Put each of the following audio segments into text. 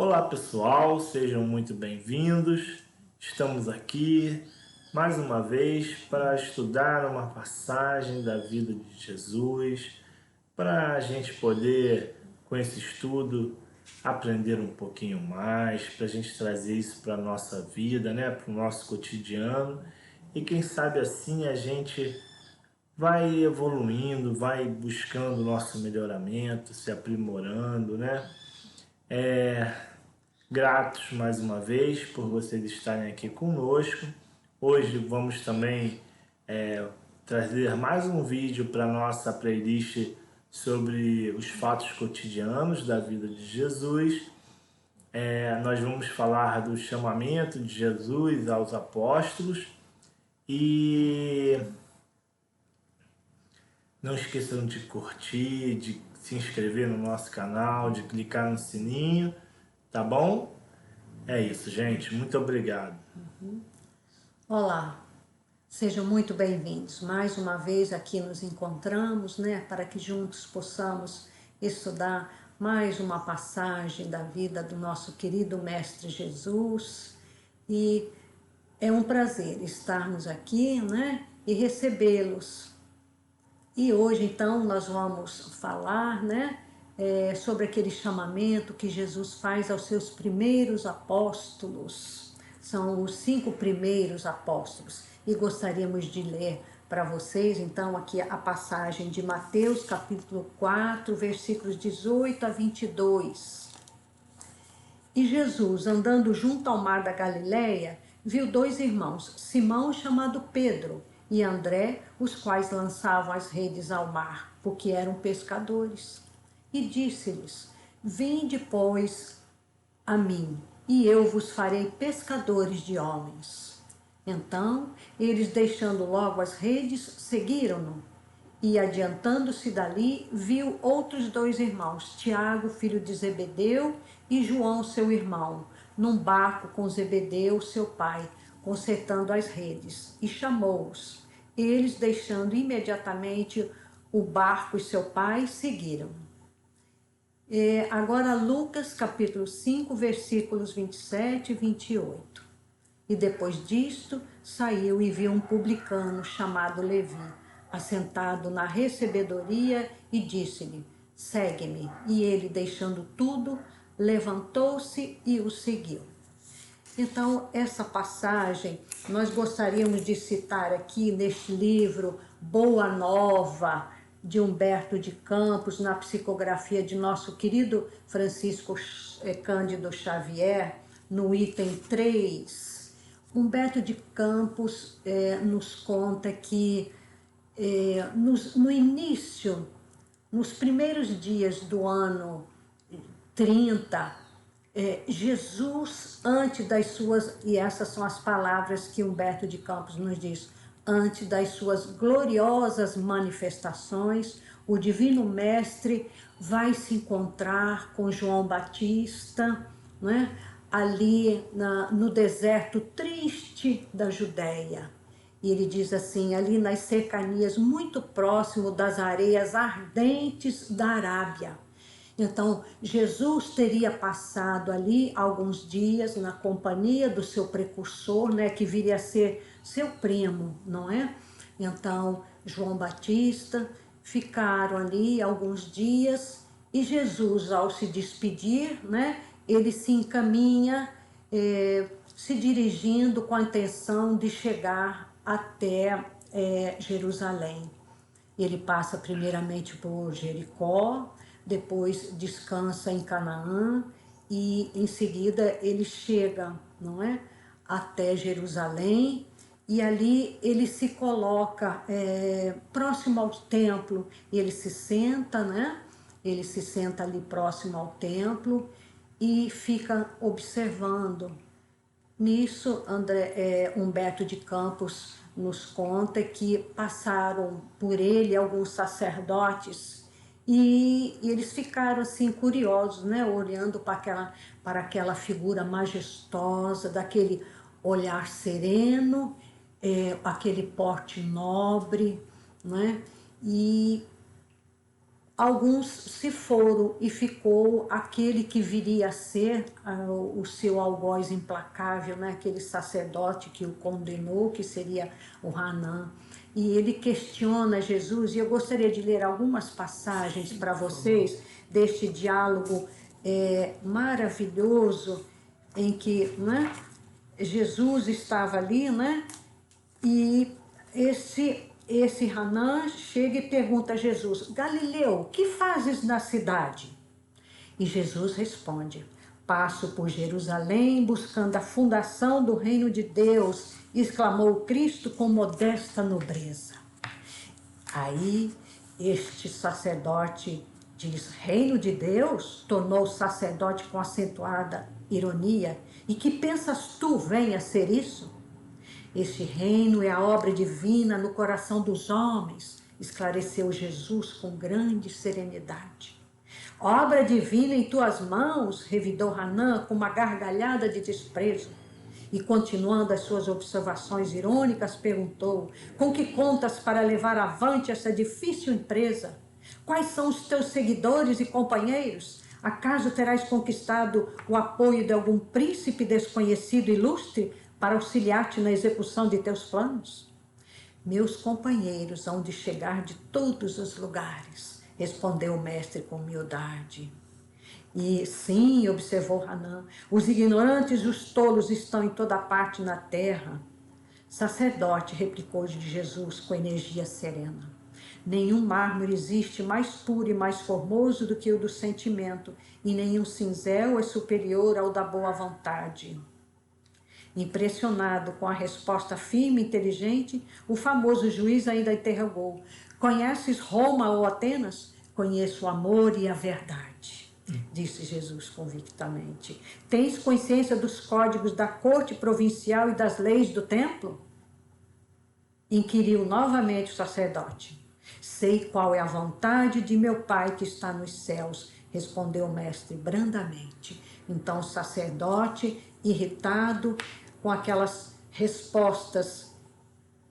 Olá pessoal, sejam muito bem-vindos. Estamos aqui mais uma vez para estudar uma passagem da vida de Jesus, para a gente poder, com esse estudo, aprender um pouquinho mais, para a gente trazer isso para a nossa vida, né? Para o nosso cotidiano. E quem sabe assim a gente vai evoluindo, vai buscando o nosso melhoramento, se aprimorando, né? Gratos mais uma vez por vocês estarem aqui conosco. Hoje vamos também trazer mais um vídeo para a nossa playlist sobre os fatos cotidianos da vida de Jesus. Nós vamos falar do chamamento de Jesus aos apóstolos e não esqueçam de curtir, de se inscrever no nosso canal, de clicar no sininho, tá bom? É isso, gente. Muito obrigado. Olá, sejam muito bem-vindos. Mais uma vez aqui nos encontramos, né, para que juntos possamos estudar mais uma passagem da vida do nosso querido Mestre Jesus. E é um prazer estarmos aqui, né, e recebê-los. E hoje, então, nós vamos falar, né, sobre aquele chamamento que Jesus faz aos seus primeiros apóstolos. São os 5 primeiros apóstolos. E gostaríamos de ler para vocês, então, aqui a passagem de Mateus, capítulo 4, versículos 18 a 22. E Jesus, andando junto ao mar da Galileia, viu 2 irmãos, Simão, chamado Pedro, e André, os quais lançavam as redes ao mar, porque eram pescadores. E disse-lhes: Vinde, pois, a mim, e eu vos farei pescadores de homens. Então, eles, deixando logo as redes, seguiram-no. E, adiantando-se dali, viu outros 2 irmãos, Tiago, filho de Zebedeu, e João, seu irmão, num barco com Zebedeu, seu pai, consertando as redes, e chamou-os. Eles, deixando imediatamente o barco e seu pai, seguiram. Agora Lucas, capítulo 5, versículos 27 e 28. E depois disto, saiu e viu um publicano chamado Levi, assentado na recebedoria, e disse-lhe: Segue-me. E ele, deixando tudo, levantou-se e o seguiu. Então, essa passagem nós gostaríamos de citar aqui neste livro Boa Nova, de Humberto de Campos, na psicografia de nosso querido Francisco Cândido Xavier, no item 3. Humberto de Campos nos conta que no início, nos primeiros dias do ano 30, Jesus, antes das suas, e essas são as palavras que Humberto de Campos nos diz, antes das suas gloriosas manifestações, o Divino Mestre vai se encontrar com João Batista, né, ali no deserto triste da Judéia. E ele diz assim, ali nas cercanias, muito próximo das areias ardentes da Arábia. Então, Jesus teria passado ali alguns dias na companhia do seu precursor, né, que viria a ser seu primo, não é? Então, João Batista, ficaram ali alguns dias e Jesus, ao se despedir, né, ele se encaminha, se dirigindo com a intenção de chegar até Jerusalém. Ele passa primeiramente por Jericó, depois descansa em Canaã e em seguida ele chega, não é, até Jerusalém, e ali ele se coloca próximo ao templo, e ele se senta, né? Ele se senta ali próximo ao templo e fica observando. Nisso, Humberto de Campos nos conta que passaram por ele alguns sacerdotes e eles ficaram assim curiosos, né, olhando para aquela figura majestosa, daquele olhar sereno, aquele porte nobre, né? E alguns se foram e ficou aquele que viria a ser o seu algoz implacável, né? Aquele sacerdote que o condenou, que seria o Hanã. E ele questiona Jesus, e eu gostaria de ler algumas passagens para vocês deste diálogo maravilhoso em que, né, Jesus estava ali, né? E esse Hanã chega e pergunta a Jesus: Galileu, que fazes na cidade? E Jesus responde: passo por Jerusalém buscando a fundação do reino de Deus, exclamou Cristo com modesta nobreza. Aí este sacerdote diz: reino de Deus? Tornou o sacerdote com acentuada ironia. E que pensas tu venha a ser isso? Este reino é a obra divina no coração dos homens, esclareceu Jesus com grande serenidade. Obra divina em tuas mãos, revidou Hanã com uma gargalhada de desprezo. E continuando as suas observações irônicas, perguntou: com que contas para levar avante essa difícil empresa? Quais são os teus seguidores e companheiros? Acaso terás conquistado o apoio de algum príncipe desconhecido ilustre para auxiliar-te na execução de teus planos? Meus companheiros hão de chegar de todos os lugares, respondeu o mestre com humildade. E sim, observou Hanã, os ignorantes e os tolos estão em toda parte na terra. Sacerdote, replicou Jesus com energia serena, nenhum mármore existe mais puro e mais formoso do que o do sentimento, e nenhum cinzel é superior ao da boa vontade. Impressionado com a resposta firme e inteligente, o famoso juiz ainda interrogou: conheces Roma ou Atenas? Conheço o amor e a verdade, disse Jesus convictamente. Tens consciência dos códigos da corte provincial e das leis do templo? Inquiriu novamente o sacerdote. Sei qual é a vontade de meu Pai que está nos céus, respondeu o mestre brandamente. Então o sacerdote, irritado com aquelas respostas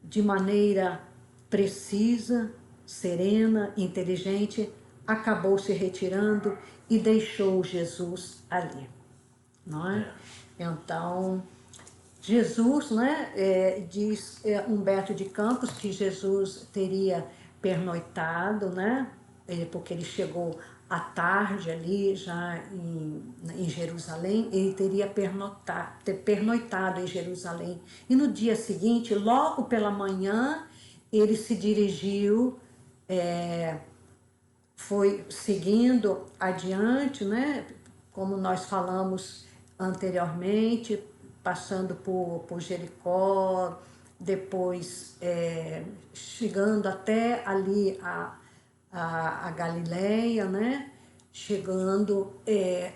de maneira precisa, serena, inteligente, acabou se retirando e deixou Jesus ali, não é? Então, Jesus, né, diz Humberto de Campos que Jesus teria pernoitado, né, porque ele chegou à tarde ali já em Jerusalém, ele teria pernoitado em Jerusalém. E no dia seguinte, logo pela manhã, ele se dirigiu, foi seguindo adiante, né, como nós falamos anteriormente, passando por Jericó, depois chegando até ali a Galileia, né? Chegando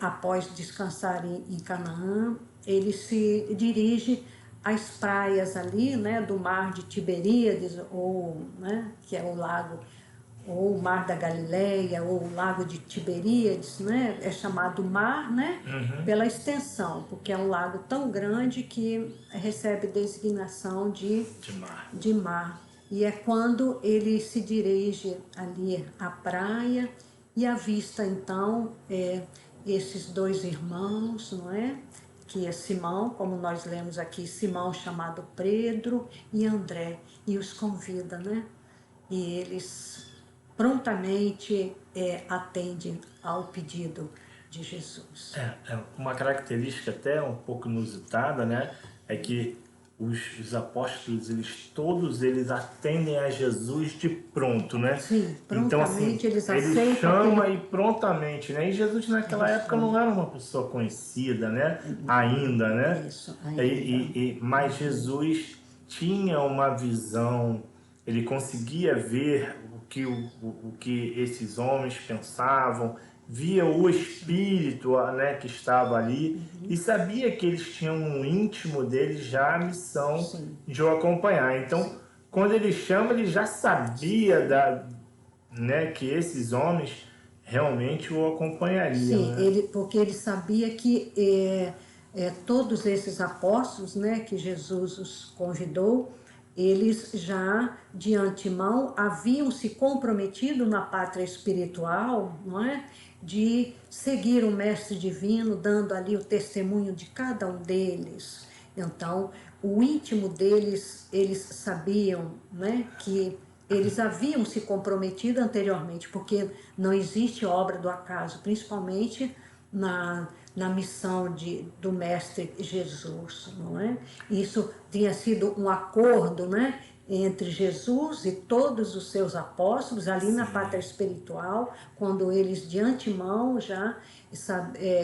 após descansar em Canaã, ele se dirige às praias ali, né, do mar de Tiberíades, ou, né, que é o lago, ou o mar da Galileia, ou o lago de Tiberíades, né, é chamado mar, né, pela extensão, porque é um lago tão grande que recebe designação de mar. E é quando ele se dirige ali à praia e avista então esses dois irmãos, não é? Que é Simão, como nós lemos aqui, Simão chamado Pedro e André, e os convida, né? E eles prontamente atendem ao pedido de Jesus. Uma característica até um pouco inusitada, né? É que os apóstolos, todos eles atendem a Jesus de pronto, né? Sim, prontamente então, assim, eles aceitam. Ele chama e prontamente, né? E Jesus naquela época não era uma pessoa conhecida, né? Ainda, né? Isso, ainda. Mas Jesus tinha uma visão, ele conseguia ver o que esses homens pensavam, via o Espírito, né, que estava ali, e sabia que eles tinham no íntimo deles já a missão de o acompanhar. Então, quando ele chama, ele já sabia né, que esses homens realmente o acompanhariam. Sim, né? porque ele sabia que todos esses apóstolos, né, que Jesus os convidou, eles já de antemão haviam se comprometido na pátria espiritual, não é? De seguir o Mestre Divino, dando ali o testemunho de cada um deles. Então, o íntimo deles, eles sabiam, né, que eles haviam se comprometido anteriormente, porque não existe obra do acaso, principalmente na missão do Mestre Jesus, não é? Isso tinha sido um acordo, né, entre Jesus e todos os seus apóstolos, ali na pátria espiritual, quando eles de antemão já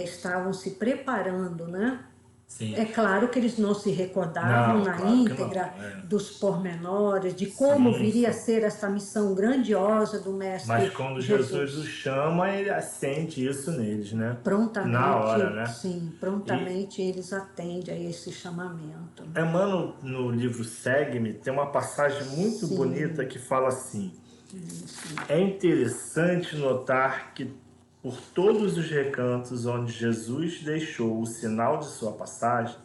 estavam se preparando, né? Sim. É claro que eles não se recordavam Não, na claro que íntegra não. É. dos pormenores, de como Sim, viria a sim. ser essa missão grandiosa do Mas Mestre quando Jesus o Jesus. chama, ele acende isso neles, né? Na hora, Prontamente, né? sim, E prontamente eles atendem a esse chamamento. Emmanuel, no livro Segue-me, tem uma passagem muito bonita Sim, que fala assim: isso, é interessante notar que por todos os recantos onde Jesus deixou o sinal de sua passagem,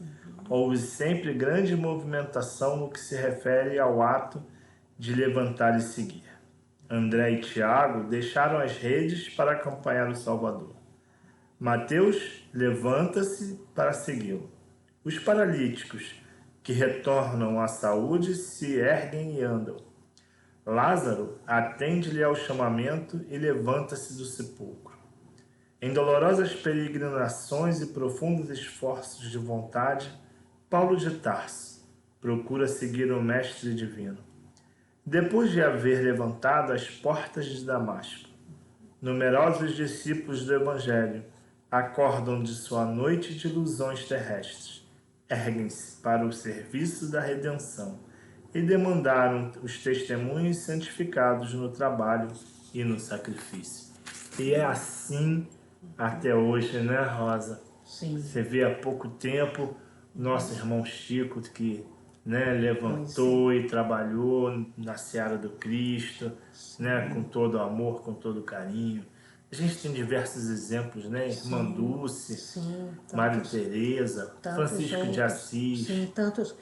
houve sempre grande movimentação no que se refere ao ato de levantar e seguir. André e Tiago deixaram as redes para acompanhar o Salvador. Mateus levanta-se para segui-lo. Os paralíticos que retornam à saúde se erguem e andam. Lázaro atende-lhe ao chamamento e levanta-se do sepulcro. Em dolorosas peregrinações e profundos esforços de vontade, Paulo de Tarso procura seguir o Mestre Divino. Depois de haver levantado as portas de Damasco, numerosos discípulos do Evangelho acordam de sua noite de ilusões terrestres, erguem-se para o serviço da redenção e demandaram os testemunhos santificados no trabalho e no sacrifício. E é assim até hoje, né, Rosa? sim, Você vê há pouco tempo nosso irmão Chico que, né, pois é, levantou e trabalhou na seara do Cristo, né, com sim, todo amor, com todo carinho. A gente tem diversos exemplos, né? Irmã sim, Dulce, sim, Maria tantos, Teresa, tantos Francisco de outros, Assis, sim, tantos,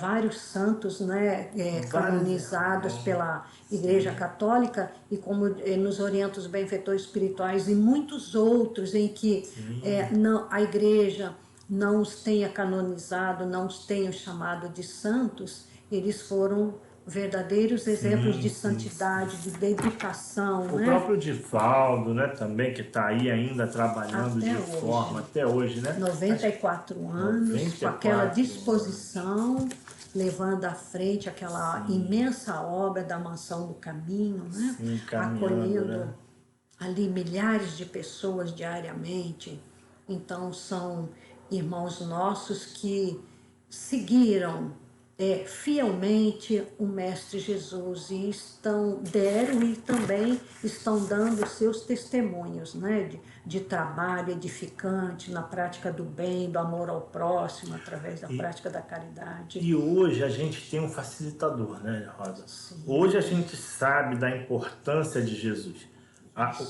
vários santos, né, vários canonizados irmãos. pela Igreja Sim, Católica e como nos orienta os benfeitores espirituais e muitos outros em que sim, não, a Igreja não os tenha canonizado, não os tenha chamado de santos, eles foram verdadeiros exemplos de sim, sim, sim. santidade, de dedicação, O né? próprio Divaldo, né, também, que está aí ainda trabalhando Até de forma, hoje. até hoje, né? Acho que 94 anos, com aquela 94 anos. disposição, levando à frente aquela Sim, imensa obra da Mansão do Caminho, né? sim, caminhando, né? Acolhendo ali milhares de pessoas diariamente. Então, são irmãos nossos que seguiram fielmente o Mestre Jesus e deram e também estão dando seus testemunhos, né, de trabalho edificante na prática do bem, do amor ao próximo, através da E, prática da caridade. e hoje a gente tem um facilitador, né, Rosa? Sim, Hoje a gente sabe da importância de Jesus.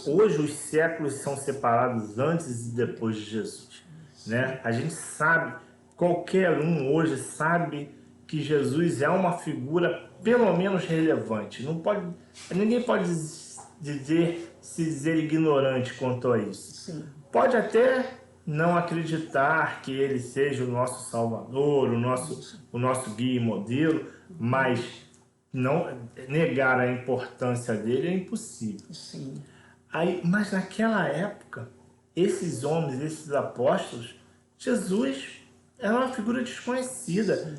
Hoje os séculos são separados antes e depois de Jesus, né? A gente sabe, qualquer um hoje sabe que Jesus é uma figura pelo menos relevante. Não pode, ninguém pode se dizer ignorante quanto a isso. sim, Pode até não acreditar que ele seja o nosso Salvador, o nosso guia e modelo, mas não negar a importância dele é impossível. sim, Aí, mas naquela época, esses homens, esses apóstolos, Jesus era uma figura desconhecida. sim,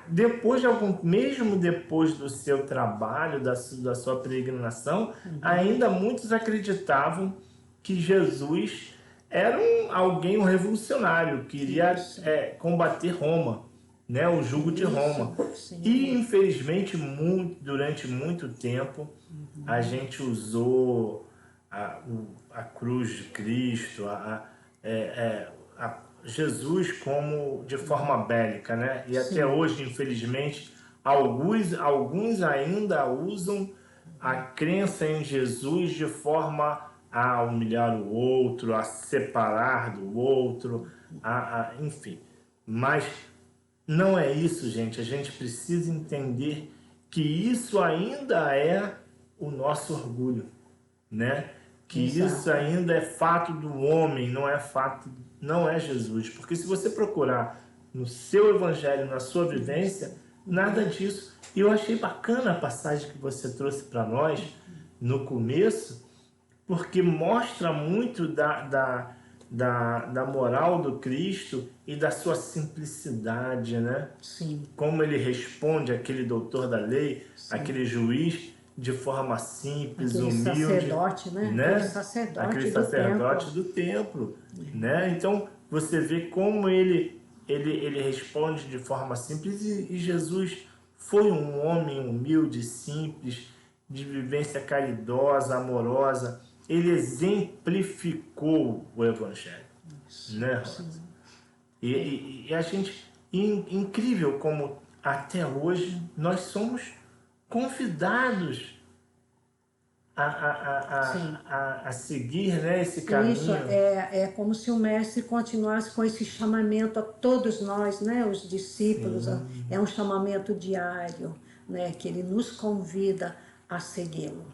Depois de mesmo depois do seu trabalho, da sua peregrinação, ainda muitos acreditavam que Jesus era alguém, um revolucionário, que iria isso, combater Roma, né, o jugo de Roma. isso, sim, E infelizmente durante muito tempo a gente usou a cruz de Cristo, Jesus como de forma bélica, né? E até sim, hoje, infelizmente, alguns ainda usam a crença em Jesus de forma a humilhar o outro, a separar do outro, enfim. Mas não é isso, gente. A gente precisa entender que isso ainda é o nosso orgulho, né? Que isso Exato. ainda é fato do homem, não é fato, não é Jesus. Porque se você procurar no seu evangelho, na sua vivência, nada disso. E eu achei bacana a passagem que você trouxe para nós no começo, porque mostra muito da moral do Cristo e da sua simplicidade, né? Sim, Como ele responde àquele doutor da lei, sim. aquele juiz, de forma simples, Aquele humilde, sacerdote, né? Aquele né? Aquele sacerdote do sacerdote templo. do templo, né? Então você vê como ele responde de forma simples e Jesus foi um homem humilde, simples, de vivência caridosa, amorosa. Ele exemplificou o evangelho, Isso, né, sim. Rosa? E a gente, incrível como até hoje nós somos convidados Sim. a seguir, né, esse Isso caminho. é como se o mestre continuasse com esse chamamento a todos nós, né, os discípulos. Sim, É um chamamento diário, né, que ele nos convida a segui-lo.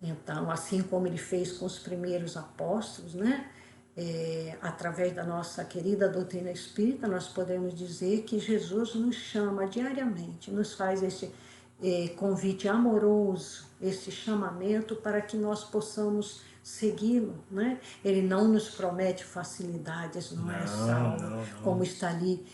Então, assim como ele fez com os primeiros apóstolos, né, através da nossa querida doutrina espírita, nós podemos dizer que Jesus nos chama diariamente, nos faz esse convite amoroso, esse chamamento para que nós possamos segui-lo, né? Ele não nos promete facilidades, não é não, salvo, não, como não. está ali.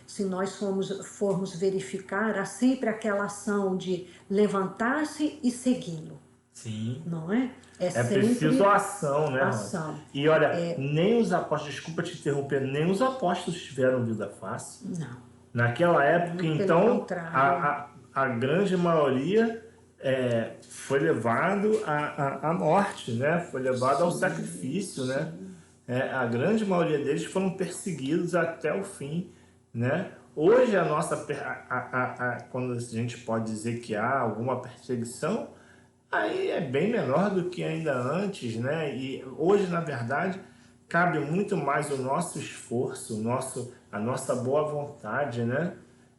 Se nós formos verificar, há sempre aquela ação de levantar-se e segui-lo, Sim. não é? É É preciso sempre ação, né, Rosa? ação. E olha, nem os apóstolos, desculpa te interromper, nem os apóstolos tiveram vida fácil. Não, Naquela época, muito pelo então, contrário. a grande maioria foi levado à morte, né? Foi levado ao Sim, sacrifício, né? sim, A grande maioria deles foram perseguidos até o fim, né? Hoje a nossa, quando a gente pode dizer que há alguma perseguição, aí é bem menor do que ainda antes, né? E hoje, na verdade, cabe muito mais o nosso esforço, a nossa boa vontade, né?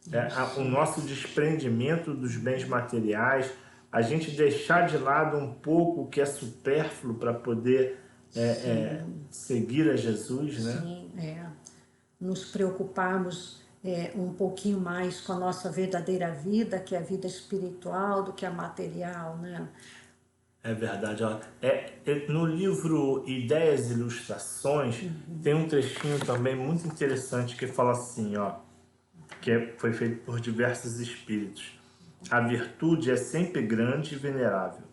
O isso, nosso desprendimento dos bens materiais, a gente deixar de lado um pouco o que é supérfluo para poder sim, seguir a Jesus, né? sim, nos preocuparmos um pouquinho mais com a nossa verdadeira vida, que é a vida espiritual, do que a material, né? É verdade. Ó. No livro Ideias e Ilustrações, tem um trechinho também muito interessante que fala assim, ó, foi feito por diversos espíritos. A virtude é sempre grande e venerável,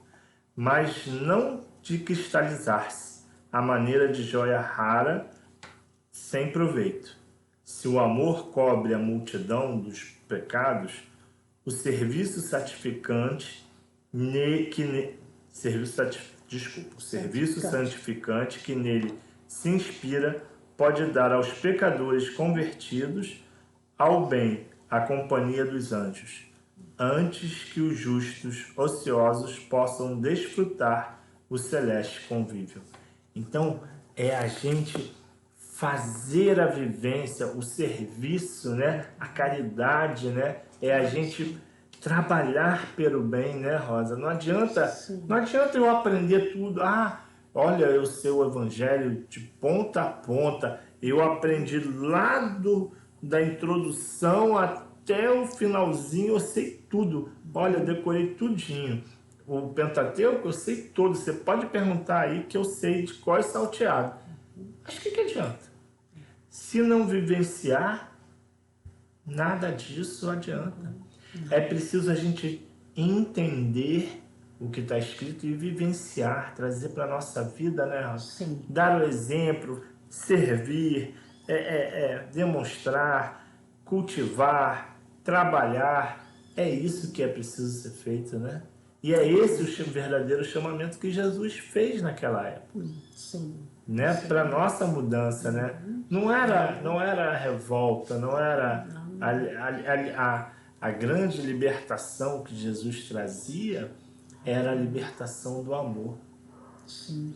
mas não de cristalizar-se, à maneira de joia rara, sem proveito. Se o amor cobre a multidão dos pecados, o serviço santificante o serviço Santificante. santificante que nele se inspira pode dar aos pecadores convertidos ao bem a companhia dos anjos, antes que os justos ociosos possam desfrutar o celeste convívio. Então, é a gente fazer a vivência, o serviço, né? A caridade, né? É a gente trabalhar pelo bem, né, Rosa? Não Sim, adianta eu aprender tudo. Ah, olha, eu sei o evangelho de ponta a ponta. Eu aprendi da introdução até o finalzinho, eu sei tudo. Olha, eu decorei tudinho. O Pentateuco eu sei todo. Você pode perguntar aí que eu sei de cor e salteado. Mas o que adianta? Se não vivenciar, nada disso adianta. É preciso a gente entender o que está escrito e vivenciar, trazer para a nossa vida, né, Rosa? sim, Dar o exemplo, servir, demonstrar, cultivar, trabalhar. É isso que é preciso ser feito, né? E é esse o verdadeiro chamamento que Jesus fez naquela época, sim, né, para sim. nossa mudança, né? Não era a revolta, não era a grande libertação que Jesus trazia, era a libertação do amor, Sim,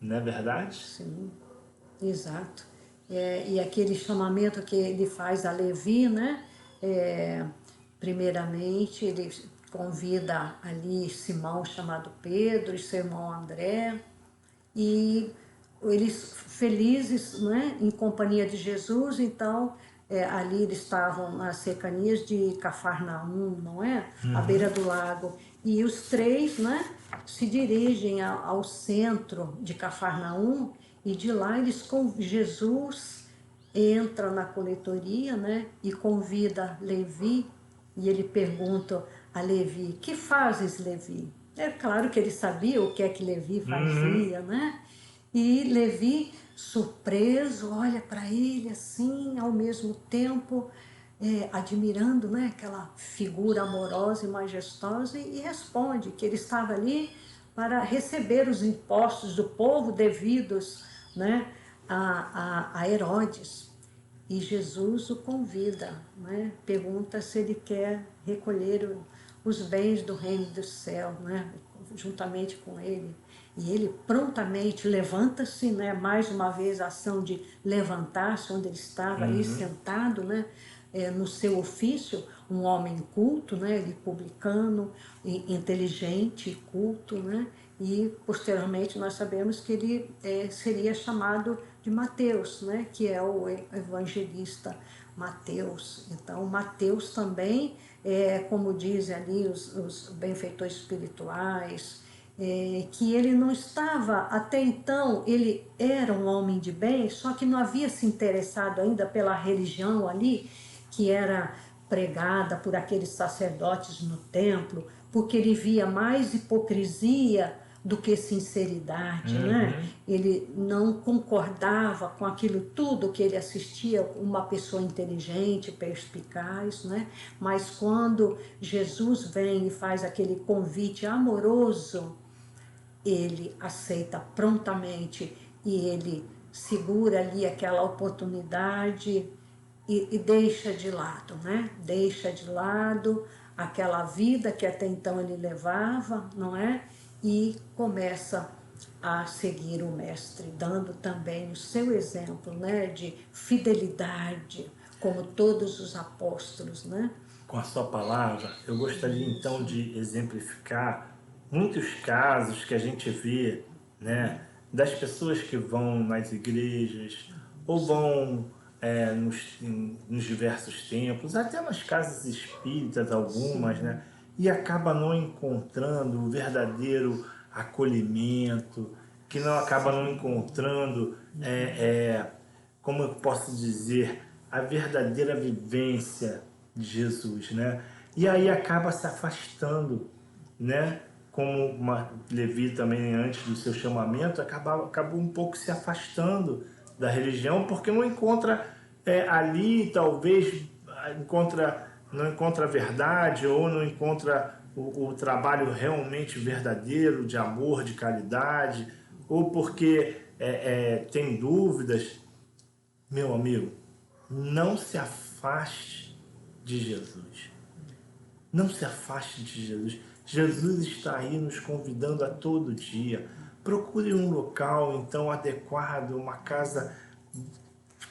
não é verdade? sim, exato. e aquele chamamento que ele faz a Levi, né? Primeiramente, ele convida ali Simão, chamado Pedro, e seu irmão André, e eles felizes, né, em companhia de Jesus. Então ali eles estavam nas cercanias de Cafarnaum, não é? À beira do lago. E os três, né, se dirigem ao centro de Cafarnaum, e de lá eles com Jesus entra na coletoria, né, e convida Levi, e ele pergunta a Levi: que fazes, Levi? É claro que ele sabia o que é que Levi fazia, né? E Levi, surpreso, olha para ele assim, ao mesmo tempo admirando, né, aquela figura amorosa e majestosa, e responde que ele estava ali para receber os impostos do povo devidos, né, a Herodes. E Jesus o convida, né? Pergunta se ele quer recolher os bens do reino do céu, né? Juntamente com ele. E ele prontamente levanta-se, né? Mais uma vez a ação de levantar-se, onde ele estava ali sentado, né? No seu ofício, um homem culto, né? Ele publicano, inteligente, culto, né? E posteriormente nós sabemos que ele seria chamado de Mateus, né? Que é o evangelista Mateus. Então Mateus também, como dizem ali os benfeitores espirituais, que ele não estava, até então, ele era um homem de bem, só que não havia se interessado ainda pela religião ali, que era pregada por aqueles sacerdotes no templo, porque ele via mais hipocrisia do que sinceridade, né? Ele não concordava com aquilo tudo que ele assistia, uma pessoa inteligente, perspicaz, né? Mas quando Jesus vem e faz aquele convite amoroso, ele aceita prontamente, e ele segura ali aquela oportunidade e deixa de lado, né? Deixa de lado aquela vida que até então ele levava, não é? E começa a seguir o mestre, dando também o seu exemplo, né, de fidelidade, como todos os apóstolos, né? Com a sua palavra, eu gostaria então de exemplificar muitos casos que a gente vê, né, das pessoas que vão nas igrejas ou vão nos diversos templos, até nas casas espíritas algumas, né, e acaba não encontrando o verdadeiro acolhimento, que não acaba não encontrando, como eu posso dizer, a verdadeira vivência de Jesus, né? E aí acaba se afastando, né? Como Levi também, antes do seu chamamento, acabou um pouco se afastando da religião, porque não encontra ali, talvez, não encontra a verdade, ou não encontra o trabalho realmente verdadeiro, de amor, de caridade, ou porque tem dúvidas. Meu amigo, não se afaste de Jesus. Não se afaste de Jesus. Jesus está aí nos convidando a todo dia. Procure um local, então, adequado, uma casa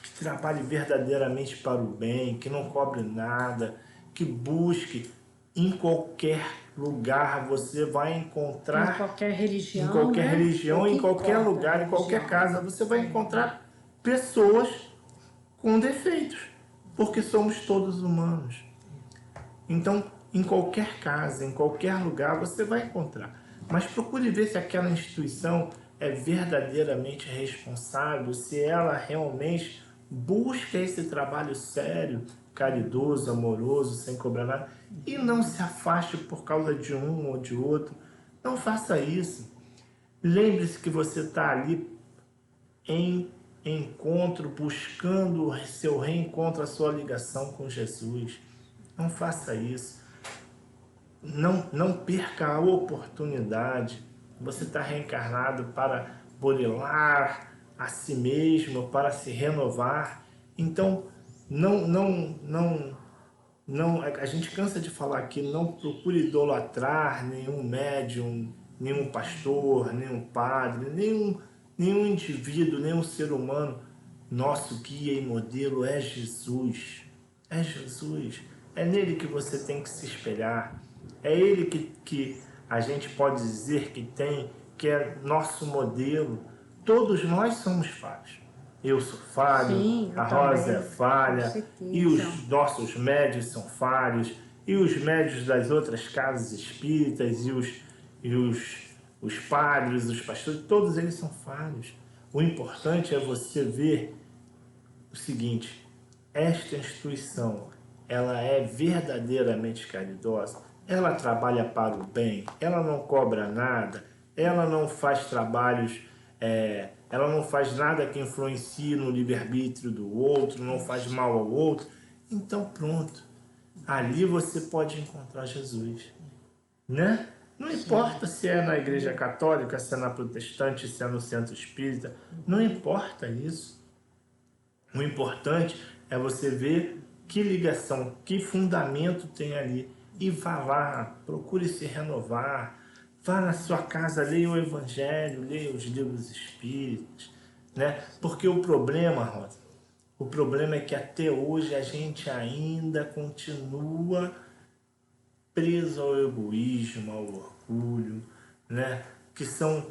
que trabalhe verdadeiramente para o bem, que não cobre nada, que busque. Em qualquer lugar você vai encontrar, Em qualquer religião, em qualquer né? religião, em qualquer lugar, em qualquer Religião. casa, você vai encontrar pessoas com defeitos, porque somos todos humanos. Então, em qualquer casa, em qualquer lugar, você vai encontrar. Mas procure ver se aquela instituição é verdadeiramente responsável, se ela realmente busca esse trabalho sério, caridoso, amoroso, sem cobrar nada, e não se afaste por causa de um ou de outro. Não faça isso. Lembre-se que você está ali em encontro, buscando o seu reencontro, a sua ligação com Jesus. Não faça isso. Não perca a oportunidade. Você está reencarnado para burilar a si mesmo, para se renovar. Então, a gente cansa de falar aqui, não procure idolatrar nenhum médium, nenhum pastor, nenhum padre, nenhum indivíduo, nenhum ser humano. Nosso guia e modelo é Jesus. É Jesus. É nele que você tem que se espelhar. É ele que a gente pode dizer que é nosso modelo. Todos nós somos falhos. Eu sou falho, Sim, a eu Rosa é também, com falha, e certeza. os nossos médios são falhos, e os médios das outras casas espíritas, os padres, os pastores, todos eles são falhos. O importante é você ver o seguinte: esta instituição, ela é verdadeiramente caridosa, ela trabalha para o bem, ela não cobra nada, ela não faz trabalhos, ela não faz nada que influencie no livre-arbítrio do outro, não faz mal ao outro. Então pronto, ali você pode encontrar Jesus, né? Não importa se é na igreja católica, se é na protestante, se é no centro espírita, não importa isso. O importante é você ver que ligação, que fundamento tem ali. E vá lá, procure se renovar. Vá na sua casa, leia o Evangelho, leia os livros espíritas. Né? Porque o problema, Rosa, o problema é que até hoje a gente ainda continua preso ao egoísmo, ao orgulho, né? Que são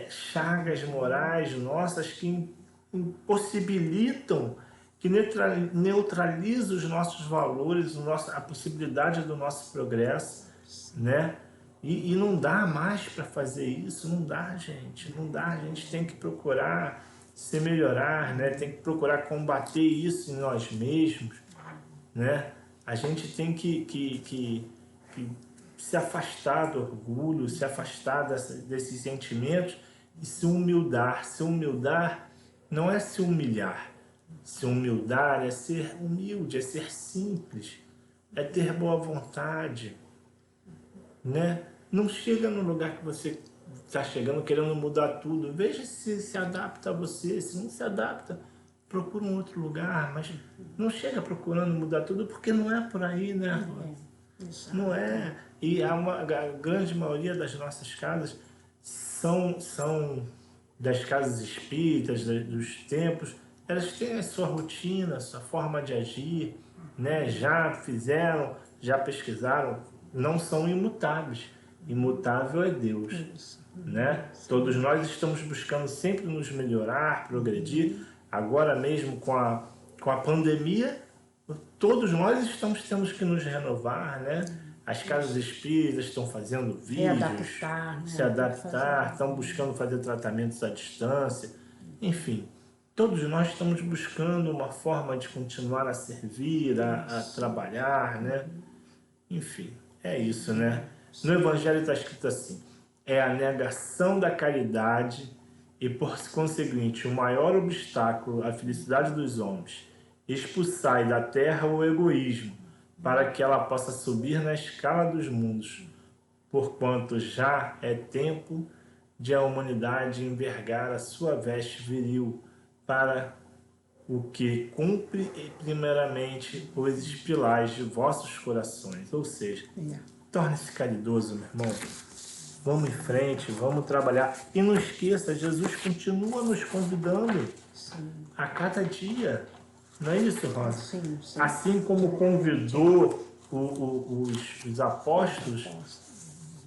chagas morais nossas que impossibilitam, que neutralizam os nossos valores, a possibilidade do nosso progresso, né? E não dá mais para fazer isso, não dá, gente, não dá. A gente tem que procurar se melhorar, né? Tem que procurar combater isso em nós mesmos, né? A gente tem que se afastar do orgulho, se afastar desses sentimentos e se humildar. Se humildar não é se humilhar. Se humildar é ser humilde, é ser simples, é ter boa vontade, né? Não chega no lugar que você está chegando querendo mudar tudo. Veja se adapta a você. Se não se adapta, procura um outro lugar, mas não chega procurando mudar tudo, porque não é por aí, né? Não é. E a grande maioria das nossas casas são das casas espíritas, dos templos, elas têm a sua rotina, a sua forma de agir, né? Já fizeram, já pesquisaram, não são imutáveis. Imutável é Deus, né? Todos nós estamos buscando sempre nos melhorar, progredir. Agora mesmo com a pandemia, todos nós estamos tendo que nos renovar, né? As casas espíritas estão fazendo vídeos, Readaptar, né? se adaptar, estão buscando fazer tratamentos à distância. Enfim, todos nós estamos buscando uma forma de continuar a servir, a trabalhar, né? Enfim, é isso, né? No Evangelho está escrito assim: é a negação da caridade e, por conseguinte, o maior obstáculo à felicidade dos homens. Expulsai da terra o egoísmo, para que ela possa subir na escala dos mundos, porquanto já é tempo de a humanidade envergar a sua veste viril, para o que cumpre primeiramente os espilais de vossos corações. Ou seja, torne-se caridoso, meu irmão. Vamos em frente, vamos trabalhar. E não esqueça, Jesus continua nos convidando a cada dia. Não é isso, Rosa? Sim, sim. Assim como convidou os apóstolos,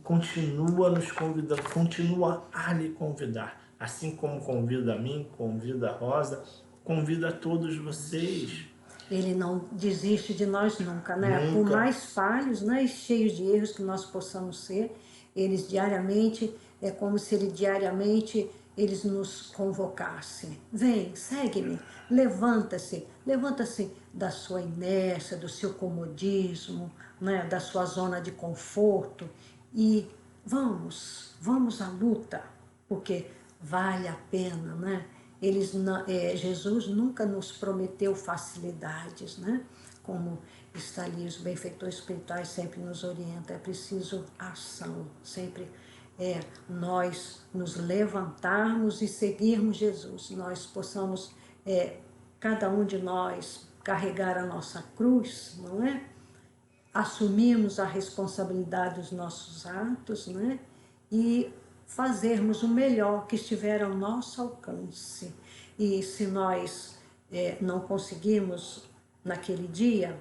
continua nos convidando, continua a lhe convidar. Assim como convida a mim, convida a Rosa, convida a todos vocês. Ele não desiste de nós nunca, né? Nunca. Por mais falhos, né, e cheios de erros que nós possamos ser, eles diariamente, é como se ele diariamente eles nos convocassem. Vem, segue-me, levanta-se da sua inércia, do seu comodismo, né, da sua zona de conforto e vamos à luta, porque vale a pena, né? Jesus nunca nos prometeu facilidades, né? Como está ali, os benfeitores espirituais sempre nos orientam, é preciso ação, sempre nós nos levantarmos e seguirmos Jesus, nós possamos, cada um de nós, carregar a nossa cruz, não é? Assumirmos a responsabilidade dos nossos atos, né? E fazermos o melhor que estiver ao nosso alcance. E se nós não conseguimos naquele dia,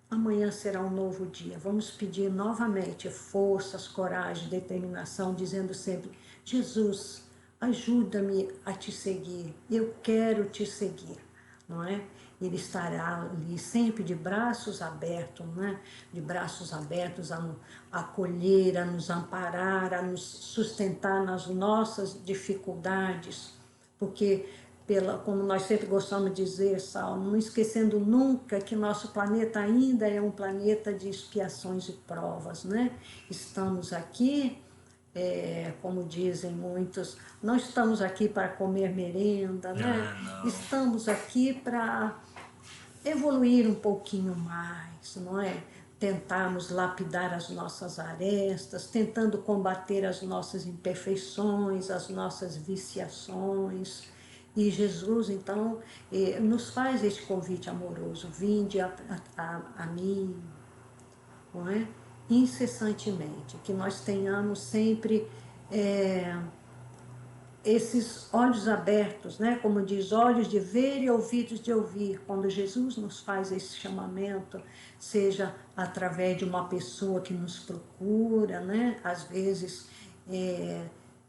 amanhã será um novo dia. Vamos pedir novamente forças, coragem, determinação, dizendo sempre: Jesus, ajuda-me a te seguir, eu quero te seguir, não é? Ele estará ali sempre de braços abertos, né? De braços abertos a acolher, a nos amparar, a nos sustentar nas nossas dificuldades, porque como nós sempre gostamos de dizer, Saulo, não esquecendo nunca que nosso planeta ainda é um planeta de expiações e provas, né? Estamos aqui, como dizem muitos, não estamos aqui para comer merenda, né? Estamos aqui para evoluir um pouquinho mais, não é? Tentarmos lapidar as nossas arestas, tentando combater as nossas imperfeições, as nossas viciações. E Jesus, então, nos faz este convite amoroso: vinde a mim, não é? Incessantemente, que nós tenhamos sempre esses olhos abertos, né? Como diz, olhos de ver e ouvidos de ouvir. Quando Jesus nos faz esse chamamento, seja através de uma pessoa que nos procura, né? Às vezes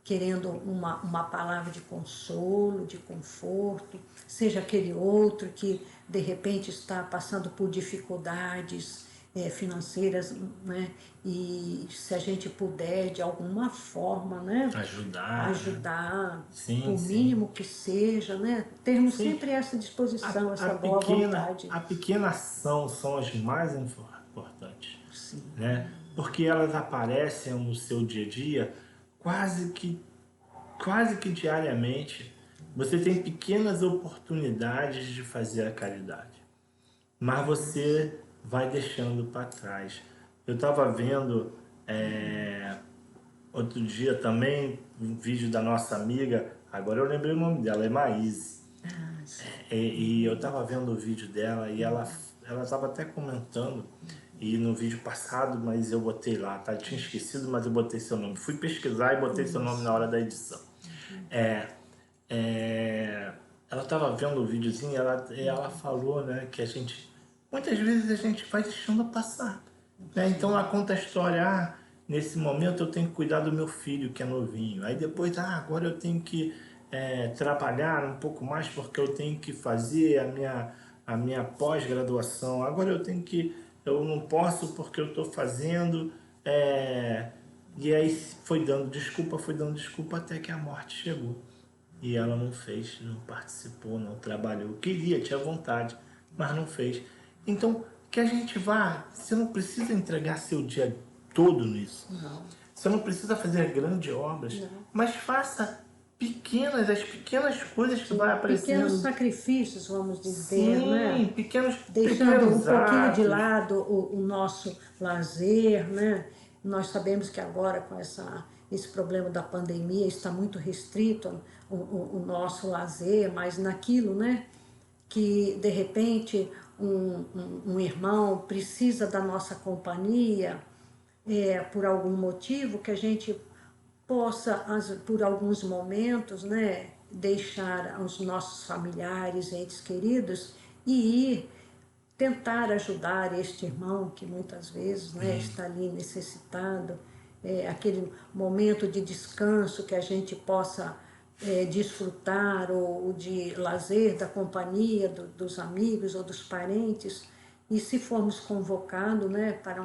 querendo uma palavra de consolo, de conforto, seja aquele outro que de repente está passando por dificuldades financeiras, né? E se a gente puder de alguma forma, né? Ajudar, sim, o mínimo que seja, né? Termos sim. sempre essa disposição, essa boa vontade. A pequena ação são as mais importantes, Sim. né? Porque elas aparecem no seu dia a dia quase que diariamente. Você tem pequenas oportunidades de fazer a caridade, mas você vai deixando para trás. Eu estava vendo outro dia também um vídeo da nossa amiga, agora eu lembrei o nome dela, é Maíse. E eu estava vendo o vídeo dela e ela estava até comentando, e no vídeo passado, mas eu botei lá, tá? Eu tinha esquecido, mas eu botei seu nome. Fui pesquisar e botei seu nome na hora da edição. Ela estava vendo o videozinho e ela falou, né, que muitas vezes a gente vai deixando passar, né? Então ela conta a história: nesse momento eu tenho que cuidar do meu filho que é novinho, aí depois, agora eu tenho que trabalhar um pouco mais porque eu tenho que fazer a minha pós-graduação, agora eu não posso porque eu estou fazendo, e aí foi dando desculpa até que a morte chegou. E ela não fez, não participou, não trabalhou. Queria, tinha vontade, mas não fez. Então, que a gente vá. Você não precisa entregar seu dia todo nisso. Não. Você não precisa fazer grandes obras, mas faça as pequenas coisas que vai aparecendo. Pequenos sacrifícios, vamos dizer, né? Deixando um pouquinho de atos. lado o nosso lazer, né? Nós sabemos que agora com esse problema da pandemia está muito restrito o nosso lazer, mas naquilo, né? Que de repente um irmão precisa da nossa companhia por algum motivo, que a gente possa, por alguns momentos, né, deixar os nossos familiares, entes queridos e ir tentar ajudar este irmão que muitas vezes, né, está ali necessitado, aquele momento de descanso que a gente possa desfrutar, ou de lazer da companhia dos amigos ou dos parentes. E se formos convocados, né, para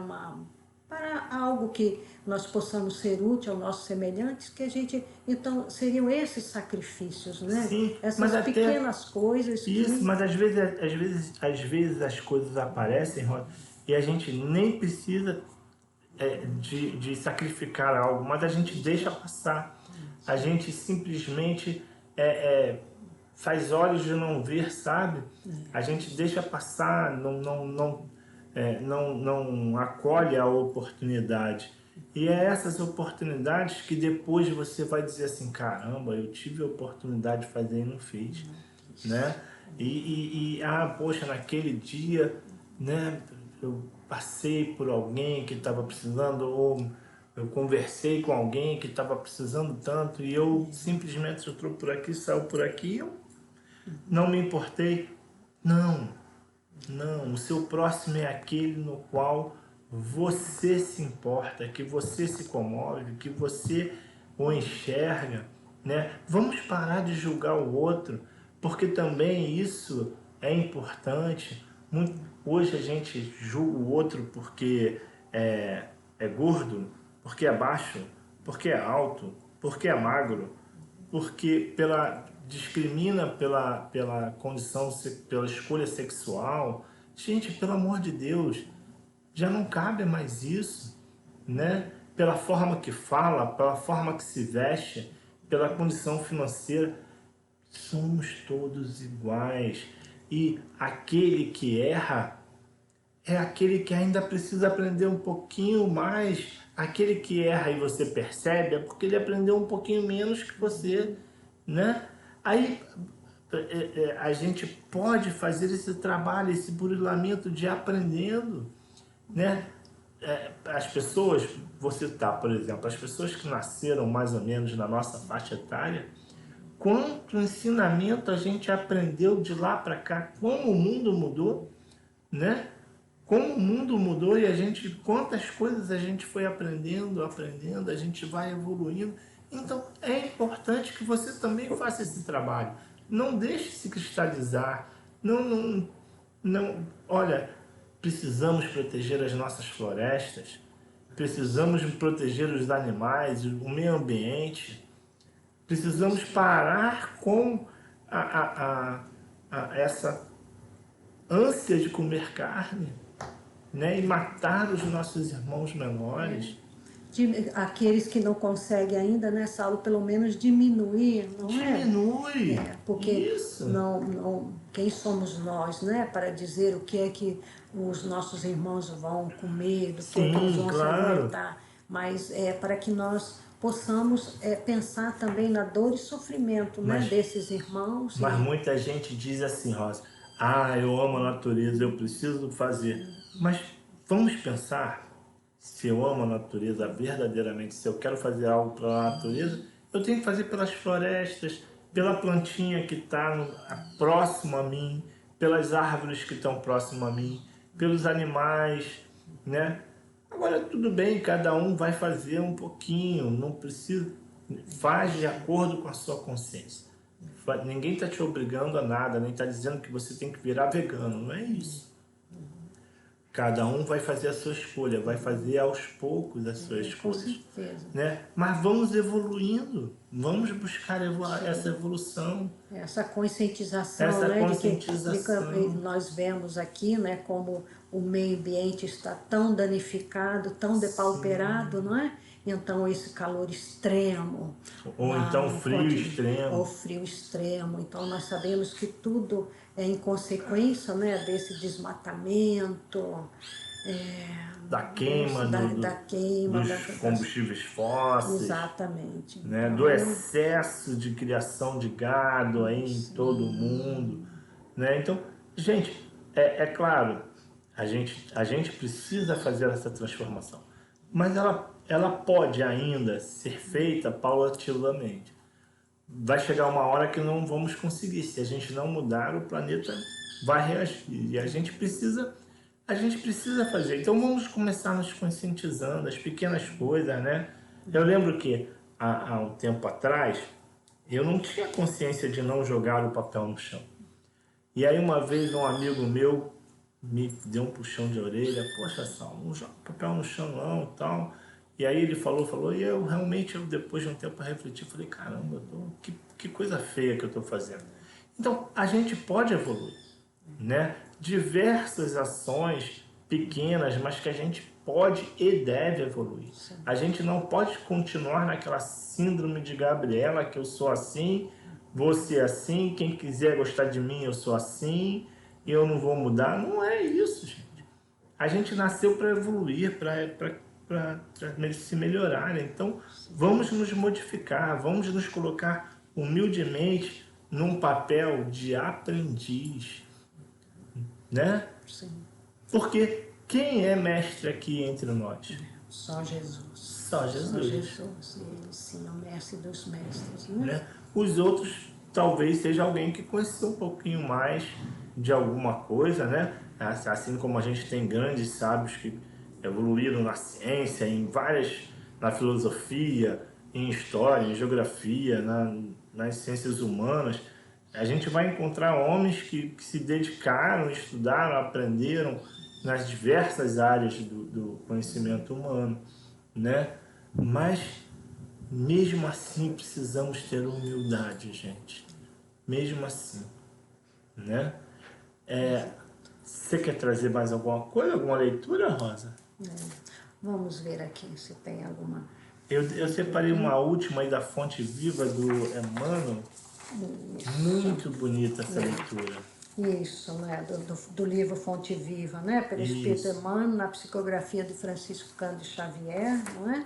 algo que nós possamos ser útil aos nossos semelhantes, que a gente, então, seriam esses sacrifícios, né? Sim, essas pequenas coisas. Isso, mas às vezes as coisas aparecem, Rod, e a gente nem precisa de sacrificar algo, mas a gente deixa passar. A gente simplesmente faz olhos de não ver, sabe? A gente deixa passar, não acolhe a oportunidade. E é essas oportunidades que depois você vai dizer assim: caramba, eu tive a oportunidade de fazer e não fiz, né? Poxa, naquele dia, né, eu passei por alguém que estava precisando, ou eu conversei com alguém que estava precisando tanto, e eu simplesmente entrou por aqui, saiu por aqui, eu não me importei. Não, não, o seu próximo é aquele no qual você se importa, que você se comove, que você o enxerga, né? Vamos parar de julgar o outro, porque também isso é importante. Hoje a gente julga o outro porque é gordo, porque é baixo, porque é alto, porque é magro, porque discrimina pela condição, pela escolha sexual. Gente, pelo amor de Deus, já não cabe mais isso, né? Pela forma que fala, pela forma que se veste, pela condição financeira, somos todos iguais. E aquele que erra é aquele que ainda precisa aprender um pouquinho mais. Aquele que erra e você percebe é porque ele aprendeu um pouquinho menos que você, né? Aí a gente pode fazer esse trabalho, esse burilamento de aprendendo, né? As pessoas, vou citar, por exemplo, as pessoas que nasceram mais ou menos na nossa faixa etária, quanto ensinamento a gente aprendeu de lá para cá, como o mundo mudou, né? Como o mundo mudou e quantas coisas a gente foi aprendendo, a gente vai evoluindo. Então é importante que você também faça esse trabalho. Não deixe se cristalizar. Não. Olha, precisamos proteger as nossas florestas, precisamos proteger os animais, o meio ambiente. Precisamos parar com essa ânsia de comer carne, né? E matar os nossos irmãos menores. Aqueles que não conseguem ainda, né, Saulo, pelo menos diminuir, não é? Diminui. Porque Isso. quem somos nós, né, para dizer o que é que os nossos irmãos vão comer, do que é que eles vão se alimentar. Mas é para que nós possamos pensar também na dor e sofrimento, né, desses irmãos. Mas muita gente diz assim, Rosa, eu amo a natureza, eu preciso fazer. Mas vamos pensar, se eu amo a natureza verdadeiramente, se eu quero fazer algo pela natureza, eu tenho que fazer pelas florestas, pela plantinha que está próximo a mim, pelas árvores que estão próximo a mim, pelos animais, né? Agora, tudo bem, cada um vai fazer um pouquinho, não precisa, faz de acordo com a sua consciência. Ninguém está te obrigando a nada, nem está dizendo que você tem que virar vegano, não é isso. Cada um vai fazer a sua escolha, vai fazer aos poucos as suas escolhas. Com certeza. Né? Mas vamos evoluindo, vamos buscar essa evolução. Essa conscientização, essa né, conscientização. De que nós vemos aqui, né, como o meio ambiente está tão danificado, tão depauperado, não é? Então esse calor extremo. Ou então frio extremo. Ou frio extremo. Então nós sabemos que tudo é em consequência, né, desse desmatamento, da queima, dos combustíveis fósseis. Exatamente. Né, do excesso de criação de gado aí em todo o mundo. Né? Então, gente, é claro, a gente precisa fazer essa transformação. Mas ela pode ainda ser feita paulatinamente. Vai chegar uma hora que não vamos conseguir. Se a gente não mudar, o planeta vai reagir. E a gente precisa fazer. Então vamos começar nos conscientizando, as pequenas coisas, né? Eu lembro que há um tempo atrás, eu não tinha consciência de não jogar o papel no chão. E aí uma vez um amigo meu me deu um puxão de orelha, poxa, Sal, não joga papel no chão não, tal. E aí ele falou, e eu realmente, depois de um tempo, refleti, falei, caramba, que coisa feia que eu estou fazendo. Então, a gente pode evoluir, né? Diversas ações pequenas, mas que a gente pode e deve evoluir. A gente não pode continuar naquela síndrome de Gabriela, que eu sou assim, vou ser assim, quem quiser gostar de mim, eu sou assim, e eu não vou mudar. Não é isso, gente. A gente nasceu para evoluir, para se melhorar. Então, vamos nos modificar, vamos nos colocar humildemente num papel de aprendiz, né? Sim. Porque quem é mestre aqui entre nós? Só Jesus. Só Jesus. Só Jesus. Ele sim é o mestre dos mestres, né? Os outros talvez seja alguém que conheceu um pouquinho mais de alguma coisa, né? Assim como a gente tem grandes sábios que evoluíram na ciência, na filosofia, em história, em geografia, nas ciências humanas, a gente vai encontrar homens que se dedicaram, estudaram, aprenderam nas diversas áreas do conhecimento humano, né? Mas mesmo assim precisamos ter humildade, gente. Mesmo assim, né? Você quer trazer mais alguma coisa, alguma leitura, Rosa? Vamos ver aqui se tem alguma. Eu separei uma última aí da Fonte Viva do Emmanuel. Muito bonita essa leitura. Isso, né? Do livro Fonte Viva, né? Pelo Espírito Emmanuel, na psicografia de Francisco Cândido Xavier, não é?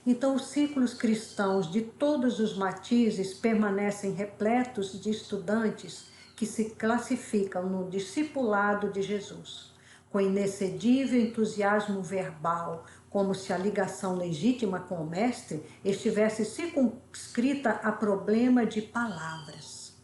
Então, os círculos cristãos de todos os matizes permanecem repletos de estudantes que se classificam no discipulado de Jesus, com inexcedível entusiasmo verbal, como se a ligação legítima com o Mestre estivesse circunscrita a problema de palavras.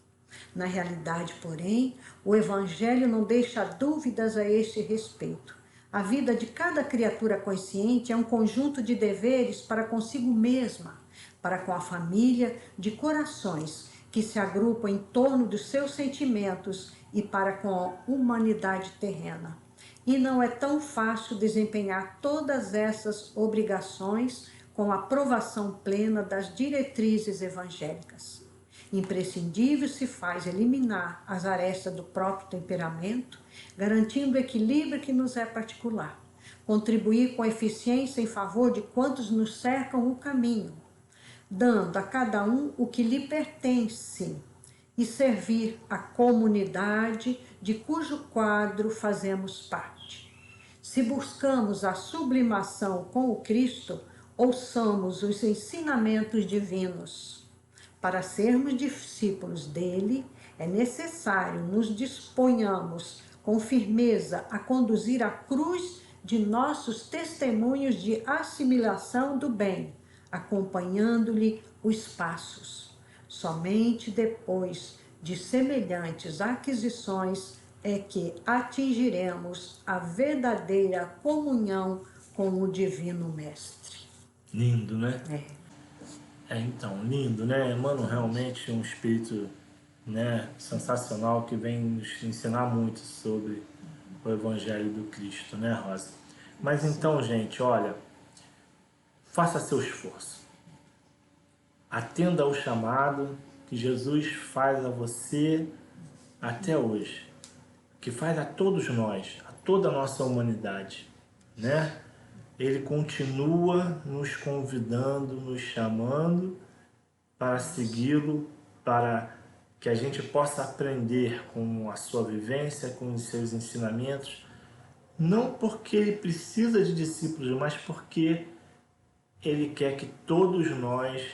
Na realidade, porém, o Evangelho não deixa dúvidas a este respeito. A vida de cada criatura consciente é um conjunto de deveres para consigo mesma, para com a família, de corações que se agrupam em torno dos seus sentimentos e para com a humanidade terrena. E não é tão fácil desempenhar todas essas obrigações com a aprovação plena das diretrizes evangélicas. Imprescindível se faz eliminar as arestas do próprio temperamento, garantindo o equilíbrio que nos é particular, contribuir com eficiência em favor de quantos nos cercam o caminho, dando a cada um o que lhe pertence e servir a comunidade de cujo quadro fazemos parte. Se buscamos a sublimação com o Cristo, ouçamos os ensinamentos divinos. Para sermos discípulos dele, é necessário nos disponhamos com firmeza a conduzir a cruz de nossos testemunhos de assimilação do bem, acompanhando-lhe os passos. Somente depois de semelhantes aquisições é que atingiremos a verdadeira comunhão com o Divino Mestre. Lindo, né? Então, lindo, né? Emmanuel realmente é um espírito, né, sensacional que vem nos ensinar muito sobre o Evangelho do Cristo, né, Rosa? Mas então, gente, olha, faça seu esforço. Atenda ao chamado que Jesus faz a você até hoje, que faz a todos nós, a toda a nossa humanidade, né? Ele continua nos convidando, nos chamando para segui-lo, para que a gente possa aprender com a sua vivência, com os seus ensinamentos, não porque ele precisa de discípulos, mas porque ele quer que todos nós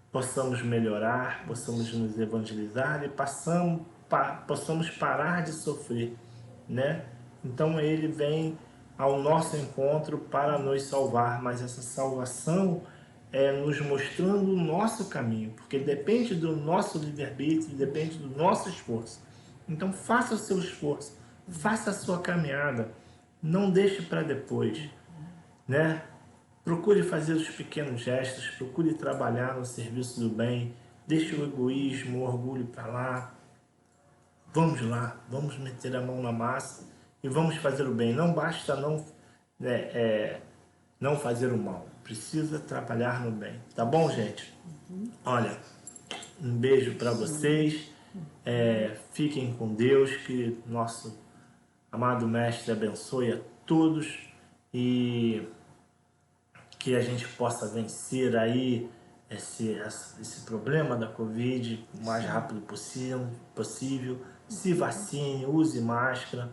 possamos melhorar, possamos nos evangelizar e possamos parar de sofrer, né? Então ele vem ao nosso encontro para nos salvar, mas essa salvação é nos mostrando o nosso caminho, porque depende do nosso livre-arbítrio, depende do nosso esforço. Então faça o seu esforço, faça a sua caminhada, não deixe para depois, né? Procure fazer os pequenos gestos, procure trabalhar no serviço do bem, deixe o egoísmo, o orgulho para lá. Vamos lá, vamos meter a mão na massa e vamos fazer o bem. Não basta não fazer o mal, precisa trabalhar no bem. Tá bom, gente? Olha, um beijo para vocês, fiquem com Deus, que nosso amado Mestre abençoe a todos e que a gente possa vencer aí esse problema da Covid o mais rápido possível. Se vacine, use máscara,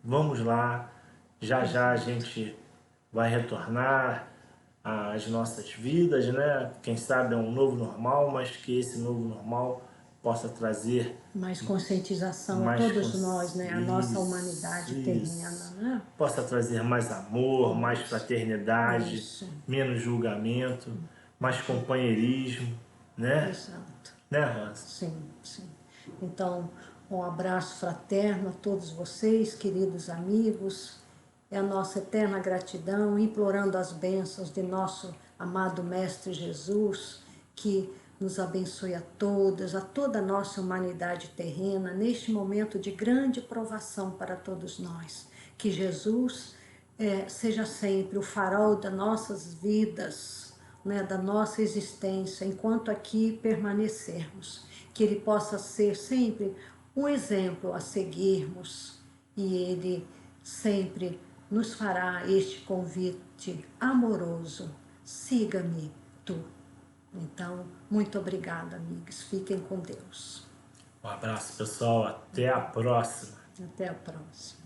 vamos lá, já já a gente vai retornar às nossas vidas, né? Quem sabe é um novo normal, mas que esse novo normal possa trazer mais conscientização a todos nós, né? A nossa humanidade terrena, né? Possa trazer mais amor, mais fraternidade, menos julgamento, mais companheirismo, né? Exato. Né, Rosa? Sim, sim. Então, um abraço fraterno a todos vocês, queridos amigos. É a nossa eterna gratidão, implorando as bênçãos de nosso amado Mestre Jesus, que nos abençoe a todas, a toda a nossa humanidade terrena, neste momento de grande provação para todos nós. Que Jesus seja sempre o farol das nossas vidas, né, da nossa existência, enquanto aqui permanecermos. Que Ele possa ser sempre um exemplo a seguirmos e Ele sempre nos fará este convite amoroso: siga-me tu. Então, muito obrigada, amigos. Fiquem com Deus. Um abraço, pessoal. Até a próxima. Até a próxima.